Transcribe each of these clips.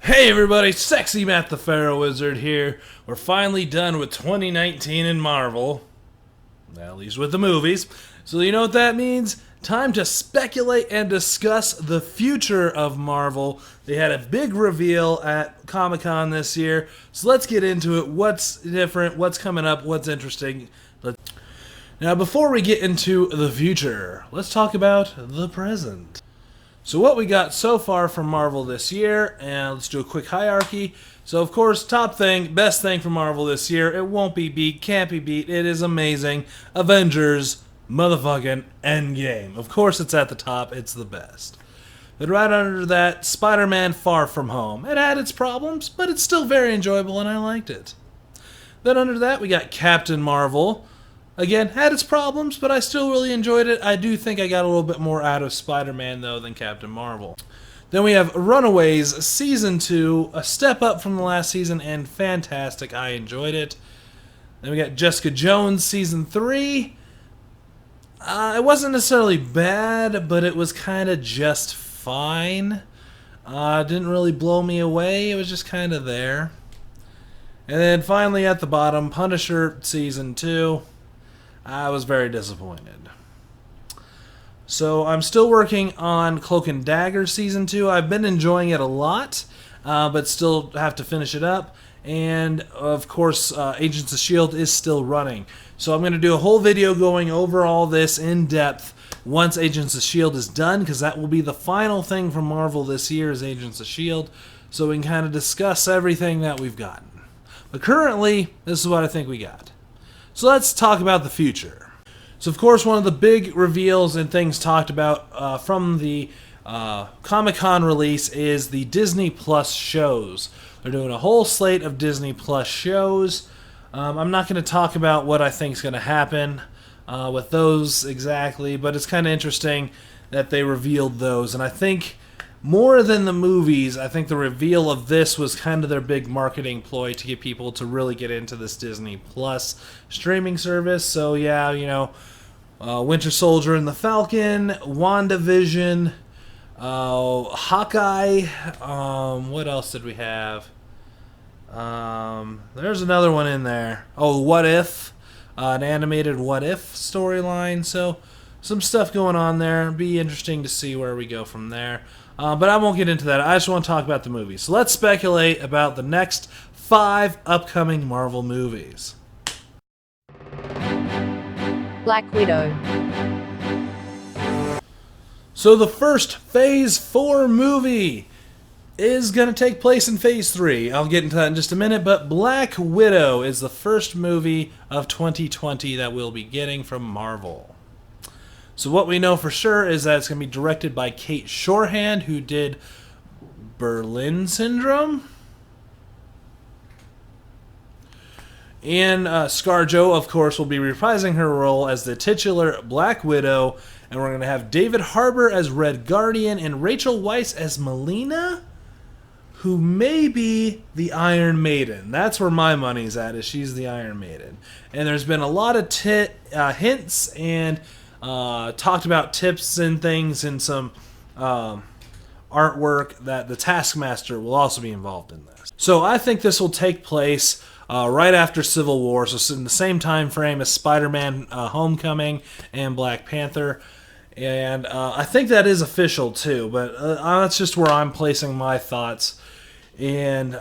Hey everybody, Sexy Matt the Pharaoh Wizard here. We're finally done with 2019 in Marvel. At least with the movies. So you know what that means? Time to speculate and discuss the future of Marvel. They had a big reveal at Comic-Con this year. So let's get into it. What's different? What's coming up? What's interesting? Now before we get into the future, let's talk about the present. So what we got so far from Marvel this year, and let's do a quick hierarchy. So of course, top thing, best thing from Marvel this year, it won't be beat, can't be beat, it is amazing. Avengers motherfucking Endgame. Of course it's at the top, it's the best. Then right under that, Spider-Man Far From Home. It had its problems, but it's still very enjoyable and I liked it. Then under that, we got Captain Marvel. Again, had its problems, but I still really enjoyed it. I do think I got a little bit more out of Spider-Man, though, than Captain Marvel. Then we have Runaways Season 2, a step up from the last season, and fantastic. I enjoyed it. Then we got Jessica Jones Season 3. It wasn't necessarily bad, but it was kind of just fine. It didn't really blow me away. It was just kind of there. And then finally at the bottom, Punisher Season 2. I was very disappointed. So I'm still working on Cloak and Dagger Season 2. I've been enjoying it a lot, but still have to finish it up. And, of course, Agents of S.H.I.E.L.D. is still running. So I'm going to do a whole video going over all this in depth once Agents of S.H.I.E.L.D. is done, because that will be the final thing from Marvel this year is Agents of S.H.I.E.L.D. So we can kind of discuss everything that we've gotten. But currently, this is what I think we got. So let's talk about the future. So of course one of the big reveals and things talked about from the Comic-Con release is the Disney Plus shows. They're doing a whole slate of Disney Plus shows. I'm not going to talk about what I think is going to happen with those exactly, but it's kind of interesting that they revealed those. And I think more than the movies, I think the reveal of this was kind of their big marketing ploy to get people to really get into this Disney Plus streaming service. So yeah, you know, Winter Soldier and the Falcon, WandaVision, Hawkeye, what else did we have? There's another one in there. Oh, What If, an animated What If storyline. So some stuff going on there. Be interesting to see where we go from there. But I won't get into that. I just want to talk about the movies. So let's speculate about the next 5 upcoming Marvel movies. Black Widow. So the first Phase 4 movie is going to take place in Phase 3. I'll get into that in just a minute, but Black Widow is the first movie of 2020 that we'll be getting from Marvel. So what we know for sure is that it's going to be directed by Kate Shorthand, who did Berlin Syndrome. And ScarJo, of course, will be reprising her role as the titular Black Widow. And we're going to have David Harbour as Red Guardian and Rachel Weisz as Melina, who may be the Iron Maiden. That's where my money's at, is she's the Iron Maiden. And there's been a lot of hints and talked about tips and things and some artwork that the Taskmaster will also be involved in this. So I think this will take place right after Civil War, so in the same time frame as Spider-Man Homecoming and Black Panther. And I think that is official too, but that's just where I'm placing my thoughts. And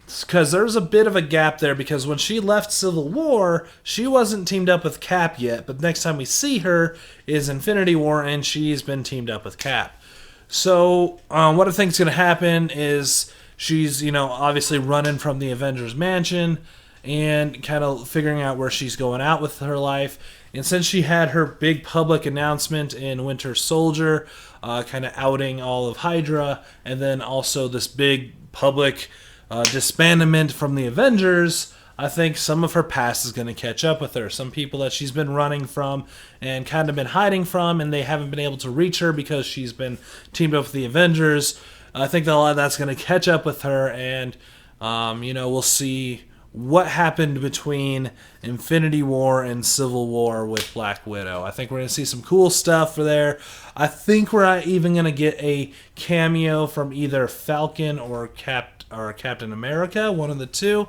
because there's a bit of a gap there, because when she left Civil War, she wasn't teamed up with Cap yet, but next time we see her is Infinity War, and she's been teamed up with Cap. So what I think is going to happen is she's, obviously running from the Avengers Mansion and kind of figuring out where she's going out with her life. And since she had her big public announcement in Winter Soldier, kind of outing all of Hydra, and then also this big public disbandment from the Avengers, I think some of her past is going to catch up with her. Some people that she's been running from and kind of been hiding from, and they haven't been able to reach her because she's been teamed up with the Avengers. I think that a lot of that's going to catch up with her, and we'll see what happened between Infinity War and Civil War with Black Widow. I think we're going to see some cool stuff for there. I think we're even going to get a cameo from either Falcon or Captain America, one of the two,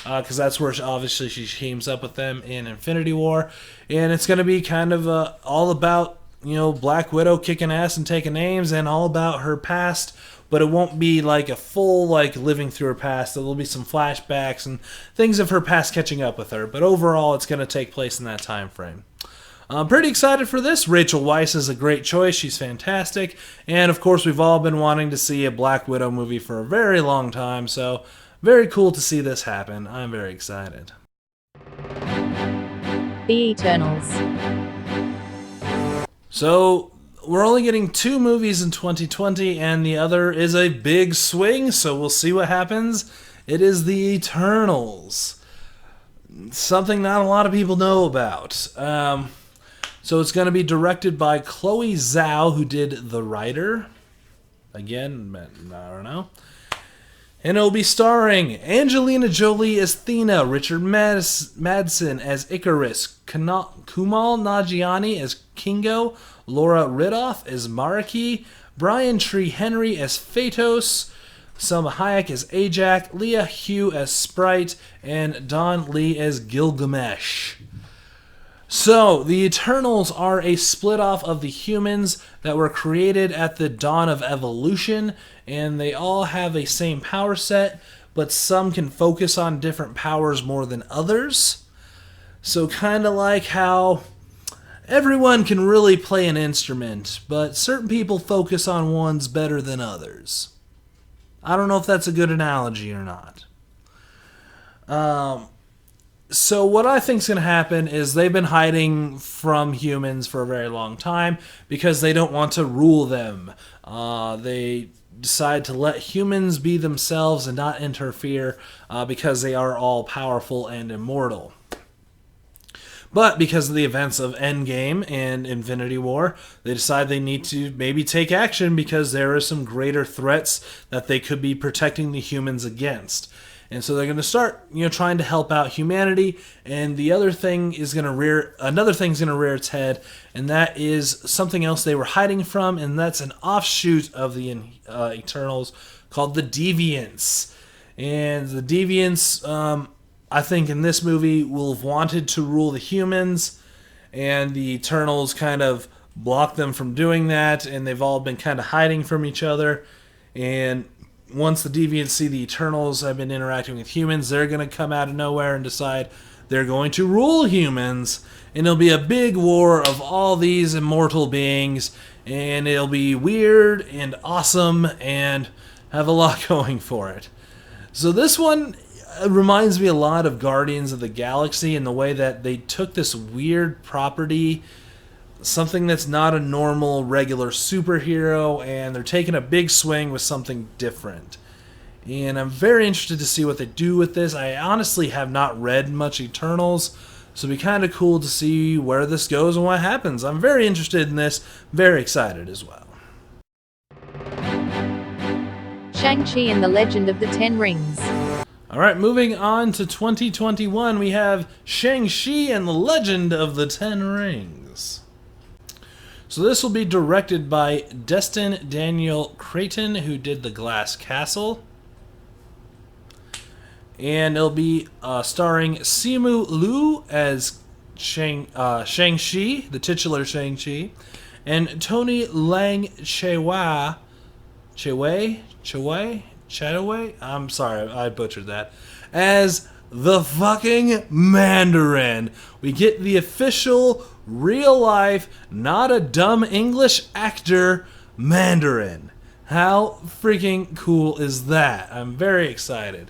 because that's where obviously she teams up with them in Infinity War. And it's going to be kind of all about, Black Widow kicking ass and taking names, and all about her past. But it won't be like a full living through her past. There'll be some flashbacks and things of her past catching up with her. But overall, it's going to take place in that time frame. I'm pretty excited for this. Rachel Weisz is a great choice. She's fantastic. And of course, we've all been wanting to see a Black Widow movie for a very long time. So very cool to see this happen. I'm very excited. The Eternals. So we're only getting 2 movies in 2020, and the other is a big swing, so we'll see what happens. It is The Eternals. Something not a lot of people know about. So it's going to be directed by Chloe Zhao, who did The Rider. Again, I don't know. And it'll be starring Angelina Jolie as Thena, Richard Madsen as Icarus, Kumail Nanjiani as Kingo, Laura Riddoff as Mariki, Brian Tree Henry as Phaetos, Selma Hayek as Ajak, Leah Hugh as Sprite, and Don Lee as Gilgamesh. So, the Eternals are a split-off of the humans that were created at the dawn of evolution, and they all have a same power set, but some can focus on different powers more than others. So kind of like how everyone can really play an instrument, but certain people focus on ones better than others. I don't know if that's a good analogy or not. So what I think is going to happen is they've been hiding from humans for a very long time because they don't want to rule them. They decide to let humans be themselves and not interfere because they are all powerful and immortal. But because of the events of Endgame and Infinity War, they decide they need to maybe take action because there are some greater threats that they could be protecting the humans against. And so they're going to start, trying to help out humanity. And the other thing is another thing's going to rear its head, and that is something else they were hiding from, and that's an offshoot of the Eternals called the Deviants. And the Deviants, I think in this movie, will have wanted to rule the humans, and the Eternals kind of blocked them from doing that, and they've all been kind of hiding from each other. And once the Deviants see the Eternals have been interacting with humans, they're going to come out of nowhere and decide they're going to rule humans. And it'll be a big war of all these immortal beings. And it'll be weird and awesome and have a lot going for it. So this one reminds me a lot of Guardians of the Galaxy in the way that they took this weird property, something that's not a normal, regular superhero, and they're taking a big swing with something different. And I'm very interested to see what they do with this. I honestly have not read much Eternals, so it'll be kind of cool to see where this goes and what happens. I'm very interested in this, very excited as well. Shang-Chi and the Legend of the Ten Rings. Alright, moving on to 2021, we have Shang-Chi and the Legend of the Ten Rings. So this will be directed by Destin Daniel Cretton, who did The Glass Castle. And it'll be starring Simu Liu as Shang-Chi, the titular Shang-Chi, and Tony Lang Chataway. I'm sorry, I butchered that. As the fucking Mandarin. We get the official, real life, not a dumb English actor, Mandarin. How freaking cool is that? I'm very excited.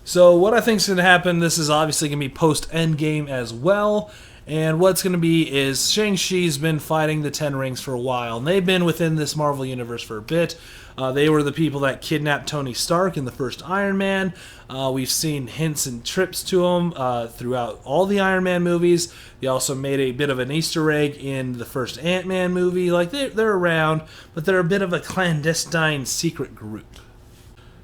So what I think is going to happen, this is obviously going to be post-Endgame as well. And what's going to be is Shang-Chi's been fighting the Ten Rings for a while. And they've been within this Marvel Universe for a bit. They were the people that kidnapped Tony Stark in the first Iron Man. We've seen hints and trips to them throughout all the Iron Man movies. They also made a bit of an Easter egg in the first Ant-Man movie. Like, they're around, but they're a bit of a clandestine secret group.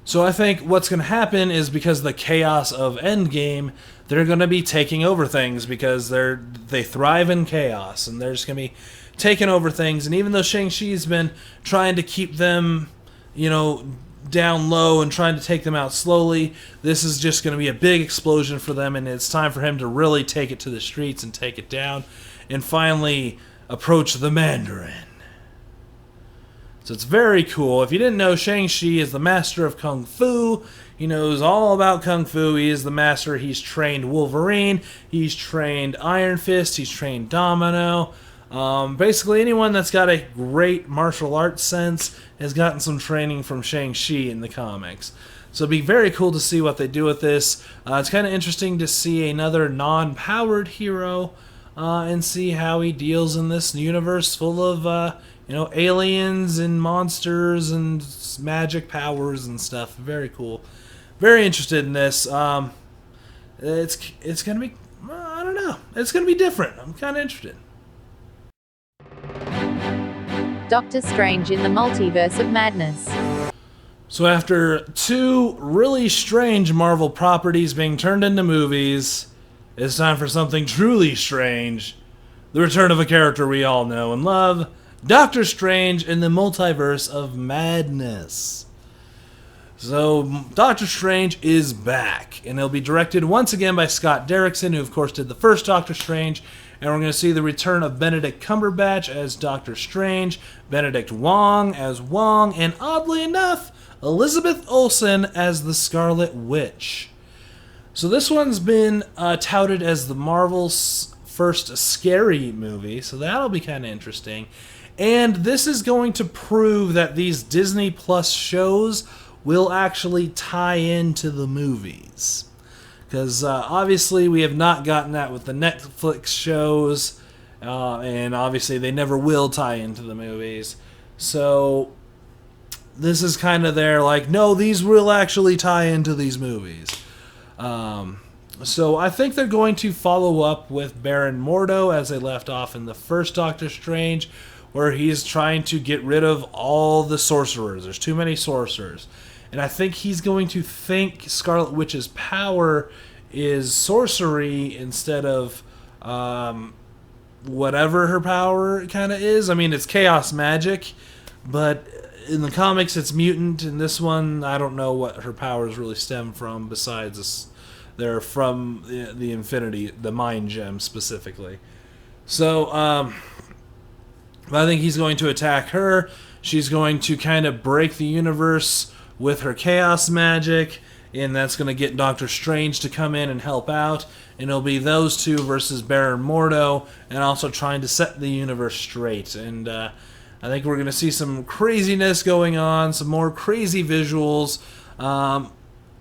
So I think what's going to happen is because of the chaos of Endgame, they're going to be taking over things because they thrive in chaos, and they're just going to be taking over things. And even though Shang-Chi's been trying to keep them, down low and trying to take them out slowly, this is just going to be a big explosion for them, and it's time for him to really take it to the streets and take it down and finally approach the Mandarin. So it's very cool. If you didn't know, Shang-Chi is the master of Kung Fu. He knows all about Kung Fu. He is the master. He's trained Wolverine. He's trained Iron Fist. He's trained Domino. Basically, anyone that's got a great martial arts sense has gotten some training from Shang-Chi in the comics. So it'd be very cool to see what they do with this. It's kind of interesting to see another non-powered hero and see how he deals in this universe full of aliens and monsters and magic powers and stuff. Very cool. Very interested in this. It's gonna be, I don't know. It's gonna be different. I'm kind of interested. Doctor Strange in the Multiverse of Madness. So after 2 really strange Marvel properties being turned into movies, it's time for something truly strange. The return of a character we all know and love, Doctor Strange in the Multiverse of Madness. So, Doctor Strange is back, and it'll be directed once again by Scott Derrickson, who of course did the first Doctor Strange, and we're going to see the return of Benedict Cumberbatch as Doctor Strange, Benedict Wong as Wong, and oddly enough, Elizabeth Olsen as the Scarlet Witch. So this one's been touted as the Marvel's first scary movie, so that'll be kind of interesting. And this is going to prove that these Disney Plus shows will actually tie into the movies. Because obviously we have not gotten that with the Netflix shows, and obviously they never will tie into the movies. So this is kind of their no, these will actually tie into these movies. So I think they're going to follow up with Baron Mordo as they left off in the first Doctor Strange, where he's trying to get rid of all the sorcerers. There's too many sorcerers. And I think he's going to think Scarlet Witch's power is sorcery instead of whatever her power kind of is. I mean, it's chaos magic, but in the comics it's mutant. In this one, I don't know what her powers really stem from besides this. They're from the Infinity, the Mind Gem specifically. So, I think he's going to attack her. She's going to kind of break the universe with her chaos magic, and that's going to get Doctor Strange to come in and help out. And it'll be those two versus Baron Mordo, and also trying to set the universe straight. And I think we're going to see some craziness going on, some more crazy visuals.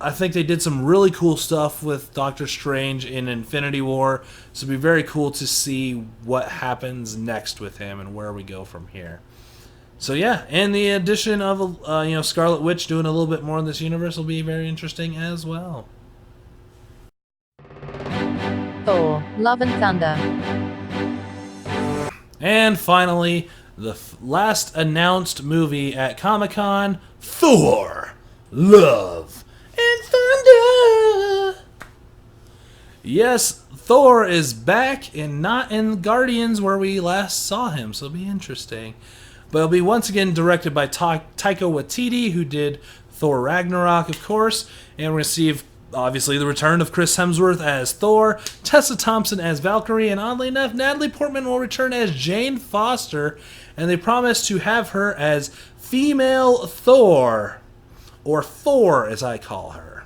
I think they did some really cool stuff with Doctor Strange in Infinity War, so it'll be very cool to see what happens next with him and where we go from here. So yeah, and the addition of Scarlet Witch doing a little bit more in this universe will be very interesting as well. Thor, Love and Thunder. And finally, the last announced movie at Comic-Con, Thor, Love and Thunder. Yes, Thor is back and not in Guardians where we last saw him, so it'll be interesting. But it'll be once again directed by Taika Waititi, who did Thor Ragnarok, of course. And we're going to see, obviously, the return of Chris Hemsworth as Thor, Tessa Thompson as Valkyrie, and oddly enough, Natalie Portman will return as Jane Foster. And they promise to have her as female Thor, or Thor as I call her.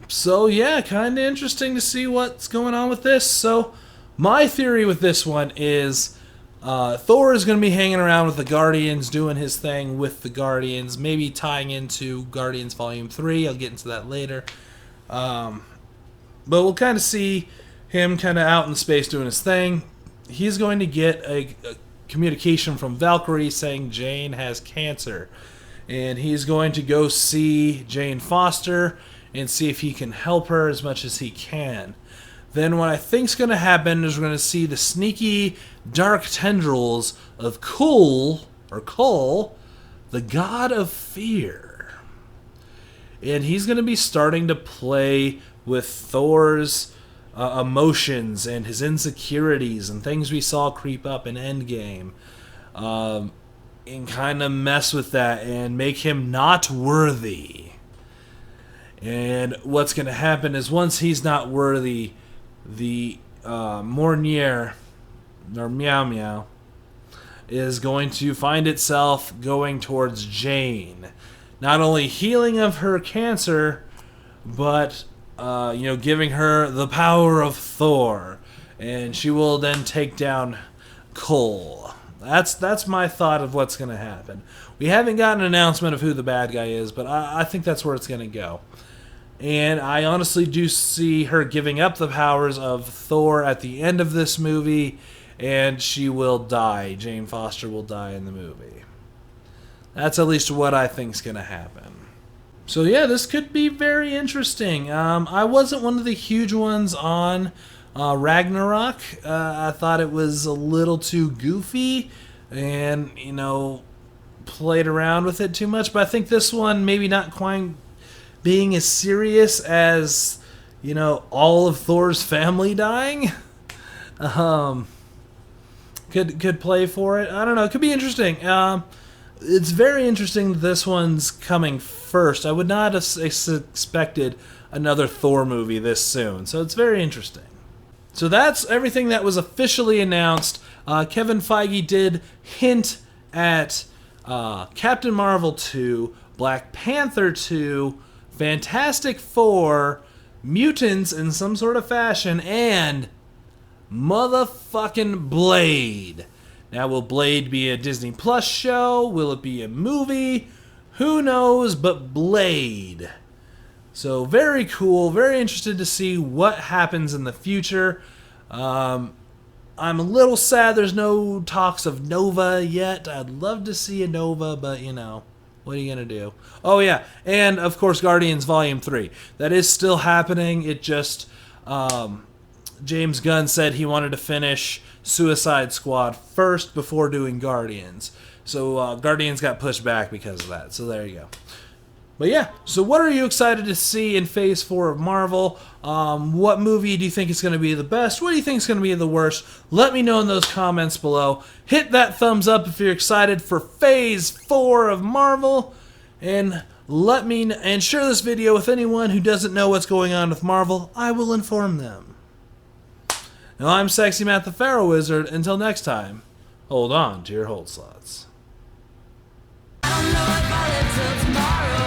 So yeah, kind of interesting to see what's going on with this. So my theory with this one is Thor is going to be hanging around with the Guardians, doing his thing with the Guardians, maybe tying into Guardians Volume 3. I'll get into that later. But we'll kind of see him kind of out in space doing his thing. He's going to get a communication from Valkyrie saying Jane has cancer. And he's going to go see Jane Foster and see if he can help her as much as he can. Then what I think's going to happen is we're going to see the sneaky, dark tendrils of Cole the god of fear. And he's going to be starting to play with Thor's emotions and his insecurities and things we saw creep up in Endgame. And kind of mess with that and make him not worthy. And what's going to happen is once he's not worthy, the Mjolnir, or Meow Meow, is going to find itself going towards Jane. Not only healing of her cancer, but giving her the power of Thor. And she will then take down Cole. That's my thought of what's going to happen. We haven't gotten an announcement of who the bad guy is, but I think that's where it's going to go. And I honestly do see her giving up the powers of Thor at the end of this movie, and she will die. Jane Foster will die in the movie. That's at least what I think is going to happen. So yeah, this could be very interesting. I wasn't one of the huge ones on Ragnarok. I thought it was a little too goofy and, played around with it too much. But I think this one, maybe not quite being as serious as, all of Thor's family dying, could play for it. I don't know. It could be interesting. It's very interesting that this one's coming first. I would not have expected another Thor movie this soon. So it's very interesting. So that's everything that was officially announced. Kevin Feige did hint at Captain Marvel 2, Black Panther 2, Fantastic Four, mutants in some sort of fashion, and motherfucking Blade. Now, will Blade be a Disney Plus show? Will it be a movie? Who knows, but Blade. So very cool, very interested to see what happens in the future. I'm a little sad there's no talks of Nova yet. I'd love to see a Nova, but what are you going to do? Oh yeah, and of course Guardians Volume 3. That is still happening. It just, James Gunn said he wanted to finish Suicide Squad first before doing Guardians. So Guardians got pushed back because of that. So there you go. But yeah, so what are you excited to see in Phase 4 of Marvel? What movie do you think is going to be the best? What do you think is going to be the worst? Let me know in those comments below. Hit that thumbs up if you're excited for Phase 4 of Marvel. And share this video with anyone who doesn't know what's going on with Marvel. I will inform them. Now I'm Sexy Matt the Pharaoh Wizard. Until next time, hold on to your hold slots. I don't know if I'll live till tomorrow.